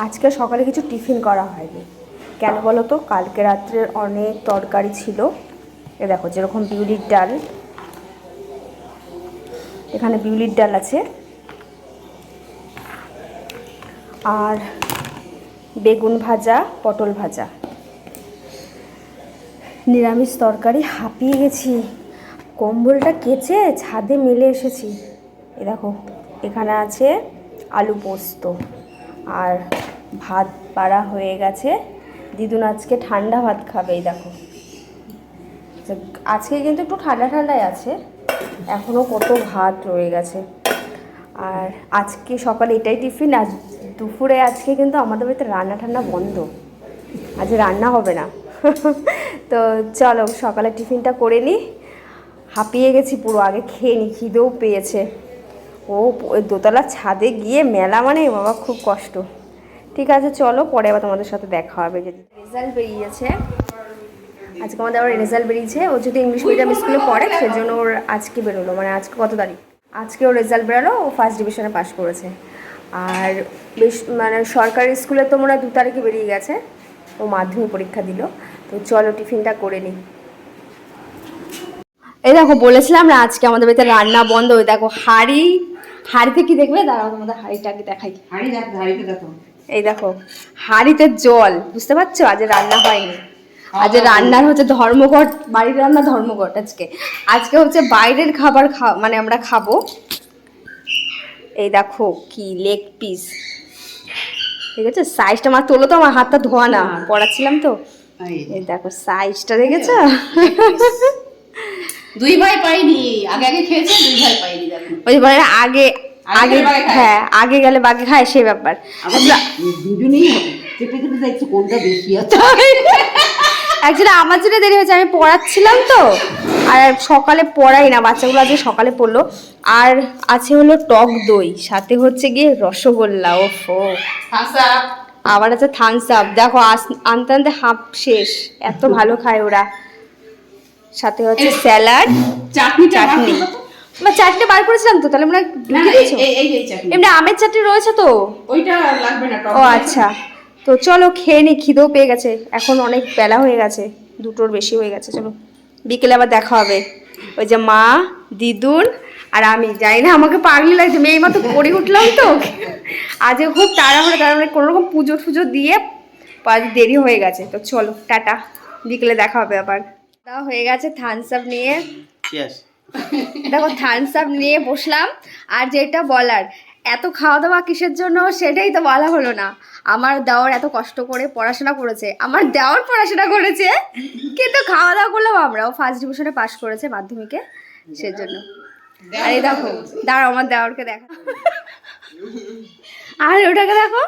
আজকে সকালে কিছু টিফিন করা হয়নি। কেন বলো তো? কালকে রাত্রের অনেক তরকারি ছিল। এ দেখো, যেরকম বিউলির ডাল, এখানে বিউলির ডাল আছে, আর বেগুন ভাজা, পটল ভাজা, নিরামিষ তরকারি। হাঁপিয়ে গেছি, কম্বলটা কেচে ছাদে মেলে এসেছি। এ দেখো, এখানে আছে আলু পোস্ত, আর ভাত বাড়া হয়ে গেছে। দিদুন আজকে ঠান্ডা ভাত খাবে। এই দেখো, আজকে কিন্তু একটু ঠান্ডা ঠান্ডাই আছে, এখনও কত ভাত রয়ে গেছে। আর আজকে সকালে এটাই টিফিন। আজ দুপুরে আজকে কিন্তু আমাদের বাড়িতে রান্না ঠান্না বন্ধ, আজ রান্না হবে না। তো চলো সকালে টিফিনটা করে নিই। হাঁপিয়ে গেছি পুরো, আগে খেয়ে নিই, খিদেও পেয়েছে। ওই দোতলার ছাদে গিয়ে মেলা মানে বাবা খুব কষ্ট। ঠিক আছে চলো, পরে আবার তোমাদের সাথে দেখা হবে। যদি রেজাল্ট বেরিয়েছে, আজকে আমাদের আবার রেজাল্ট বেরিয়েছে। ও যদি ইংলিশ মিডিয়াম স্কুলে পড়ে সেজন্য ওর আজকে বেরোলো, মানে আজকে কত তারিখ, আজকে ওর রেজাল্ট বেরোলো। ও ফার্স্ট ডিভিশনে পাস করেছে। আর বেশ মানে সরকারি স্কুলে তো মনে হয় 2 তারিখে বেরিয়ে গেছে। ও মাধ্যমিক পরীক্ষা দিল। তো চলো টিফিনটা করে নিই। এই দেখো, বলেছিলাম না আজকে আমাদের বাড়িতে রান্না বন্ধ। ওই দেখো হাঁড়িতে কি দেখবে, দাঁড়াও তোমাদের হাঁড়িটাকে দেখাই। হাঁড়িতে দেখো, এই দেখো হাঁড়িতে জল, বুঝতে পারছো? আজ রান্না হয়নি। আজ রান্নার হচ্ছে ধর্মঘট, বাড়ির রান্না ধর্মঘট। আজকে হচ্ছে বাইরের খাবার মানে আমরা খাবো। এই দেখো কি লেগ পিস, ঠিক আছে? সাইজটা আমার তোলো তো, আমার হাতটা ধোয়া না, পড়াচ্ছিলাম তো। এই দেখো সাইজটা দেখেছো? 2 ভাই পাইনি, আগে খেয়েছে, 2 ভাই পাইনি। দেখো ওই মানে আগে হ্যাঁ, আগে গেলে বাগে খায়, সেই ব্যাপার। দুজনেই চেপে চেপে দেখছি কোনটা বেশি আছে। অ্যাকচুয়ালি আমার জন্য দেরি হয়েছে, আমি পড়াচ্ছিলাম তো। আর সকালে পড়াই না, বাচ্চাগুলো আজকে সকালে পড়লো। আর আছে হলো টক দই, সাথে হচ্ছে গিয়ে রসগোল্লা। ওফো, আবার আছে থামস আপ। দেখো আনতে আনতে হাফ শেষ, এত ভালো খায় ওরা। সাথে হচ্ছে স্যালাড, চাটনি। চাটনি বার করেছিলাম তো, তাহলে মনে হয় ঢুকিয়ে দিয়েছো। এমনি আমের চাটনি রয়েছে তো, ওইটা লাগবে না। ও আচ্ছা, তো চলো খেয়ে নি, খিদেও পেয়ে গেছে। এখন অনেক বেলা হয়ে গেছে, 2টোর বেশি হয়ে গেছে। চলো বিকেলে আবার দেখা হবে। ওই যে মা, দিদুন আর আমি যাই না, আমাকে পাগলি লাগছে, মেয়ে মতো পড়ে উঠলাম তো আজকে খুব তাড়াহুড়ো কোনোরকম পুজো টুজো দিয়ে দেরি হয়ে গেছে। তো চলো টাটা, বিকেলে দেখা হবে আবার। দেওয়া হয়ে গেছে থামস আপ নিয়ে। দেখো থামস আপ নিয়ে বসলাম। আর যেটা বলার, এত খাওয়া দাওয়া কিসের জন্য সেটাই তো বলা হলো না। আমার দেওর এত কষ্ট করে পড়াশোনা করেছে, কিন্তু খাওয়া দাওয়া করলাম আমরা। ও ফার্স্ট ডিভিশনে পাশ করেছে মাধ্যমিকে, সেজন্য। আর এই দেখো, দাঁড়াও আমার দেওরকে দেখা, আর ওটাকে দেখো,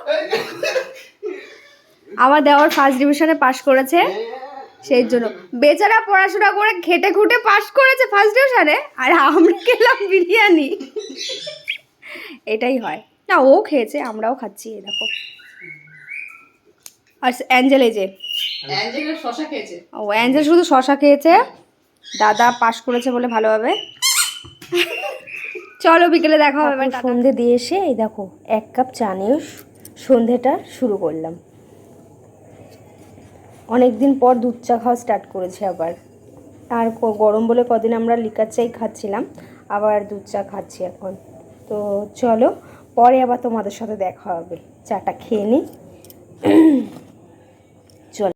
আমার দেওর ফার্স্ট ডিভিশনে পাশ করেছে, সেই জন্য বেচারা পড়াশোনা করে খেটে খুঁটে পাশ করেছে ফার্স্ট ডিভিশনে, আর আমরা খেলাম বিরিয়ানি। এটাই হয় না, ও খেয়েছে, আমরাও খাচ্ছি। এই দেখো, আর অ্যাঞ্জেল, এই যে শশা খেয়েছে। ও অ্যাঞ্জেল শুধু শশা খেয়েছে, দাদা পাশ করেছে বলে ভালোভাবে। চলো বিকেলে দেখা হবে। সন্ধে দিয়ে এসে এই দেখো 1 কাপ চা নিয়ে সন্ধেটা শুরু করলাম। অনেক দিন পর দুধ চা খাওয়া স্টার্ট করেছে আবার। আর গরম বলে কদিন আমরা লিকার চাই খাচ্ছিলাম, আবার দুধ চা খাচ্ছি এখন। তো চলো পরে আবার তোমাদের সাথে দেখা হবে, চাটা খেয়ে নিই।